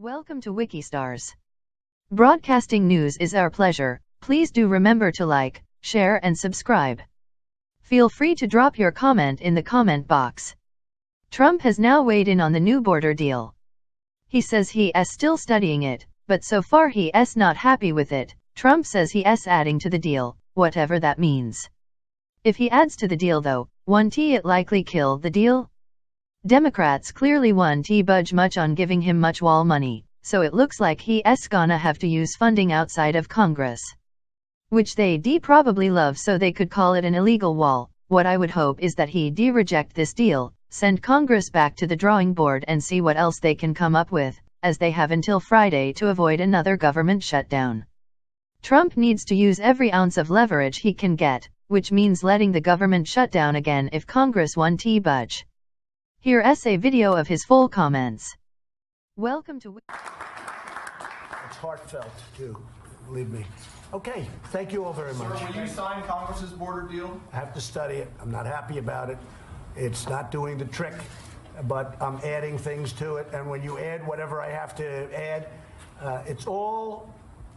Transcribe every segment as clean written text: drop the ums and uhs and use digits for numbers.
Welcome to Wikistars. Broadcasting news is our pleasure. Please do remember to like, share and subscribe. Feel free to drop your comment in the comment box. Trump has now weighed in on the new border deal. He says he is still studying it, but so far he is not happy with it. Trump says he is adding to the deal, whatever that means. If he adds to the deal though, won't it likely kill the deal? Democrats clearly won't budge much on giving him much wall money, so it looks like he is gonna have to use funding outside of Congress. Which they probably love, so they could call it an illegal wall. What I would hope is that he reject this deal, send Congress back to the drawing board and see what else they can come up with, as they have until Friday to avoid another government shutdown. Trump needs to use every ounce of leverage he can get, which means letting the government shut down again if Congress won't budge. Here is a video of his full comments. Welcome to... It's heartfelt, too, believe me. Okay, thank you all very much. Sir, will you sign Congress's border deal? I have to study it. I'm not happy about it. It's not doing the trick, but I'm adding things to it. And when you add whatever I have to add, it's all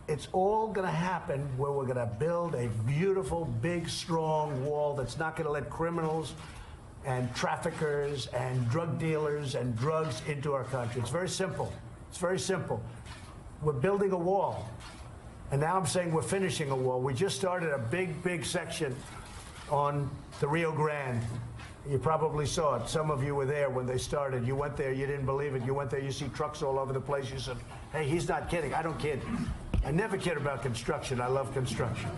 going to happen where we're going to build a beautiful, big, strong wall that's not going to let criminals and traffickers and drug dealers and drugs into our country. It's very simple. It's very simple. We're building a wall. And now I'm saying we're finishing a wall. We just started a big, big section on the Rio Grande. You probably saw it. Some of you were there when they started. You went there. You didn't believe it. You went there. You see trucks all over the place. You said, hey, he's not kidding. I don't kid. I never kid about construction. I love construction.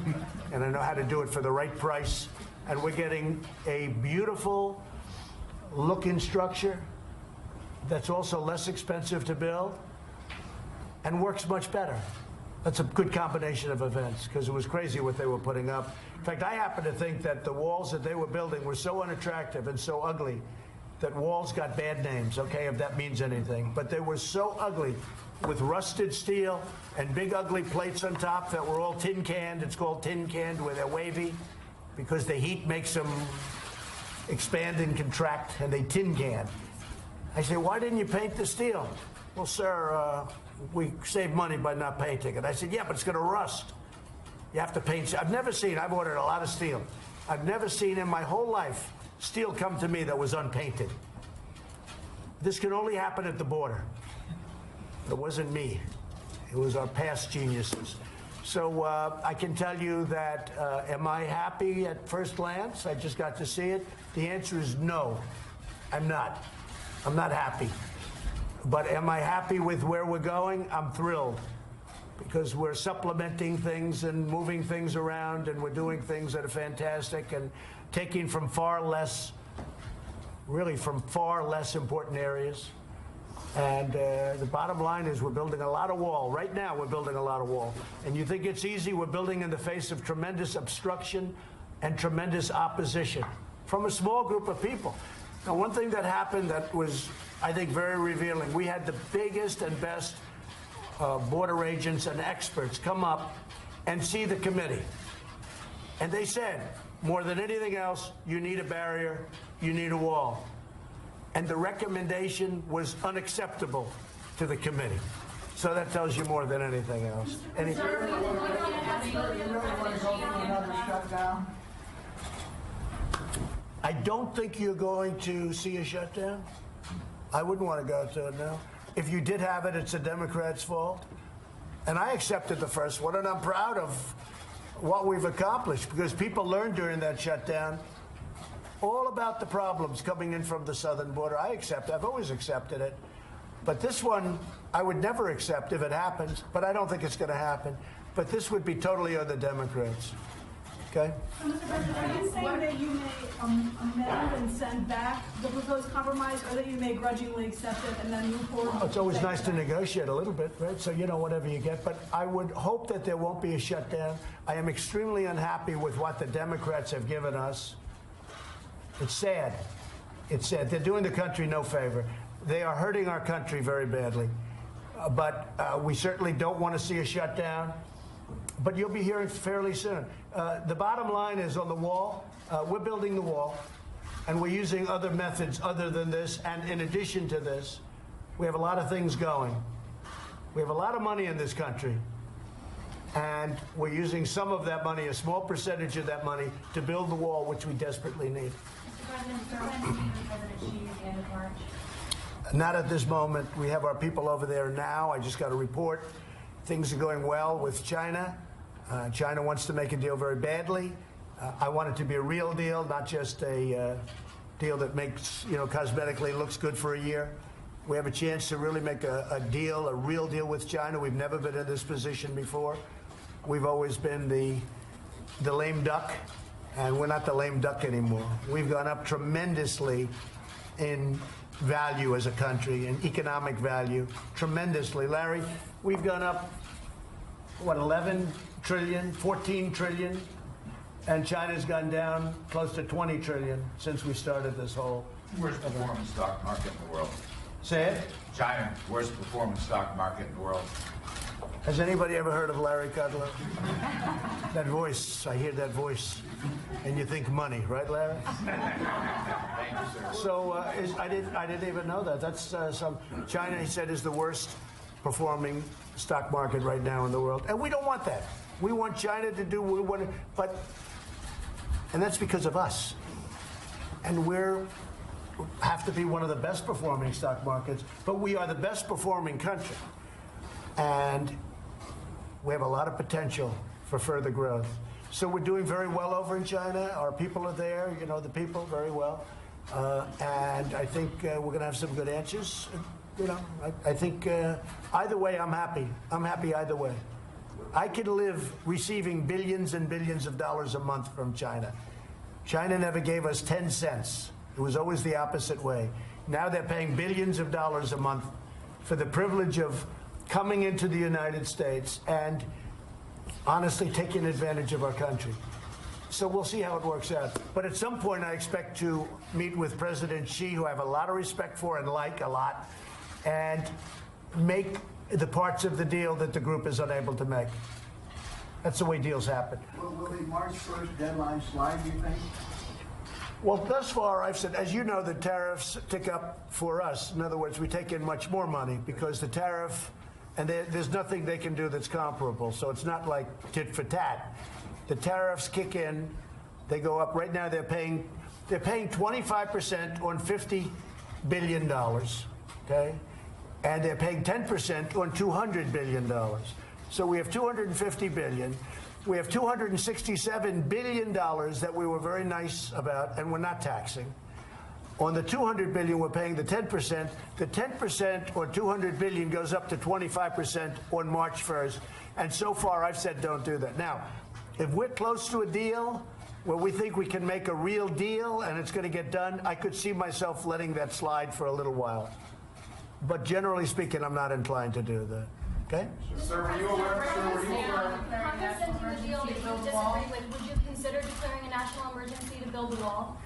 And I know how to do it for the right price. And we're getting a beautiful looking structure that's also less expensive to build and works much better. That's a good combination of events, because it was crazy what they were putting up. In fact, I happen to think that the walls that they were building were so unattractive and so ugly that walls got bad names, okay, if that means anything. But they were so ugly with rusted steel and big ugly plates on top that were all tin canned. It's called tin canned where they're wavy, because the heat makes them expand and contract, and they tin can. I say, why didn't you paint the steel? Well, sir, we saved money by not painting it. I said, yeah, but it's going to rust. You have to paint. I've ordered a lot of steel. I've never seen in my whole life steel come to me that was unpainted. This can only happen at the border. It wasn't me. It was our past geniuses. So I can tell you that, am I happy at first glance? I just got to see it. The answer is no, I'm not. I'm not happy. But am I happy with where we're going? I'm thrilled, because we're supplementing things and moving things around, and we're doing things that are fantastic and taking from far less important areas. And the bottom line is we're building a lot of wall. Right now, we're building a lot of wall. And you think it's easy? We're building in the face of tremendous obstruction and tremendous opposition from a small group of people. Now, one thing that happened that was, I think, very revealing, we had the biggest and best border agents and experts come up and see the committee. And they said, more than anything else, you need a barrier, you need a wall. And the recommendation was unacceptable to the committee. So that tells you more than anything else. I don't think you're going to see a shutdown. I wouldn't want to go to it now. If you did have it, it's the Democrats' fault. And I accepted the first one, and I'm proud of what we've accomplished, because people learned during that shutdown all about the problems coming in from the southern border. I've always accepted it. But this one, I would never accept if it happens, but I don't think it's going to happen. But this would be totally on the Democrats. Okay? So, Mr. President, are you saying that you may amend and send back the proposed compromise, or that you may grudgingly accept it and then move forward? Well, it's always nice to negotiate a little bit, right? So, whatever you get. But I would hope that there won't be a shutdown. I am extremely unhappy with what the Democrats have given us. It's sad. It's sad. They're doing the country no favor. They are hurting our country very badly. But we certainly don't want to see a shutdown. But you'll be hearing fairly soon. The bottom line is on the wall. We're building the wall, and we're using other methods other than this. And in addition to this, we have a lot of things going. We have a lot of money in this country, and we're using some of that money, a small percentage of that money, to build the wall, which we desperately need. Mr. President, sir, when do you meet with President Xi at the end of March? Not at this moment. We have our people over there now. I just got a report. Things are going well with China. China wants to make a deal very badly. I want it to be a real deal, not just a deal that makes, cosmetically looks good for a year. We have a chance to really make a deal, a real deal with China. We've never been in this position before. We've always been the lame duck, and we're not the lame duck anymore. We've gone up tremendously in value as a country, in economic value, tremendously. Larry, we've gone up, 11 trillion, 14 trillion, and China's gone down close to 20 trillion since we started this whole. Worst performing stock market in the world. Say it? China, worst performing stock market in the world. Has anybody ever heard of Larry Kudlow? That voice, I hear that voice, and you think money, right, Larry? Thank you, sir. So I didn't even know that. That's China, he said, is the worst performing stock market right now in the world, and we don't want that. We want China to do what we want, and that's because of us. And we're have to be one of the best performing stock markets, but we are the best performing country. And we have a lot of potential for further growth. So we're doing very well over in China. Our people are there, the people very well. And I think we're going to have some good answers. I think either way, I'm happy. I'm happy either way. I can live receiving billions and billions of dollars a month from China. China never gave us 10 cents. It was always the opposite way. Now they're paying billions of dollars a month for the privilege of coming into the United States and honestly taking advantage of our country. So we'll see how it works out. But at some point, I expect to meet with President Xi, who I have a lot of respect for and like a lot, and make the parts of the deal that the group is unable to make. That's the way deals happen. Will the March 1st deadline slide, do you think? Well, thus far, I've said, as you know, the tariffs tick up for us. In other words, we take in much more money because the tariff, and there's nothing they can do that's comparable. So it's not like tit for tat. The tariffs kick in, they go up. Right now, they're paying 25% on $50 billion, okay? And they're paying 10% on $200 billion. So we have $250 billion. We have $267 billion that we were very nice about and we're not taxing. On the $200 billion, we're paying the 10%. The 10% or $200 billion goes up to 25% on March 1st. And so far, I've said don't do that. Now, if we're close to a deal where we think we can make a real deal and it's going to get done, I could see myself letting that slide for a little while. But generally speaking, I'm not inclined to do that. Okay? Sir, were you aware? Congress sent you the deal that you disagree with. Would you consider declaring a national emergency to build the wall?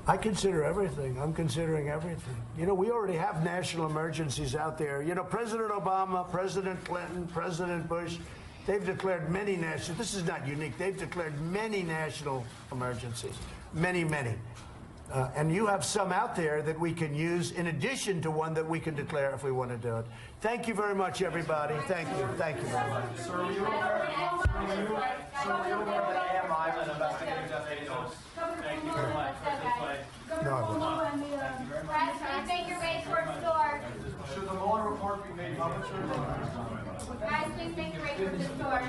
I consider everything. I'm considering everything. We already have national emergencies out there. President Obama, President Clinton, President Bush, they've declared many national. This is not unique. They've declared many national emergencies. Many, many. And you have some out there that we can use in addition to one that we can declare if we want to do it. Thank you very much, everybody. Thank you. Thank you very much. Sir, were you aware that AMI was investigating Jeff Bezos? Thank you very much. No, Guys, please make your way towards the door. Should the Mueller report be made public, sir? Guys, please make your way towards the door.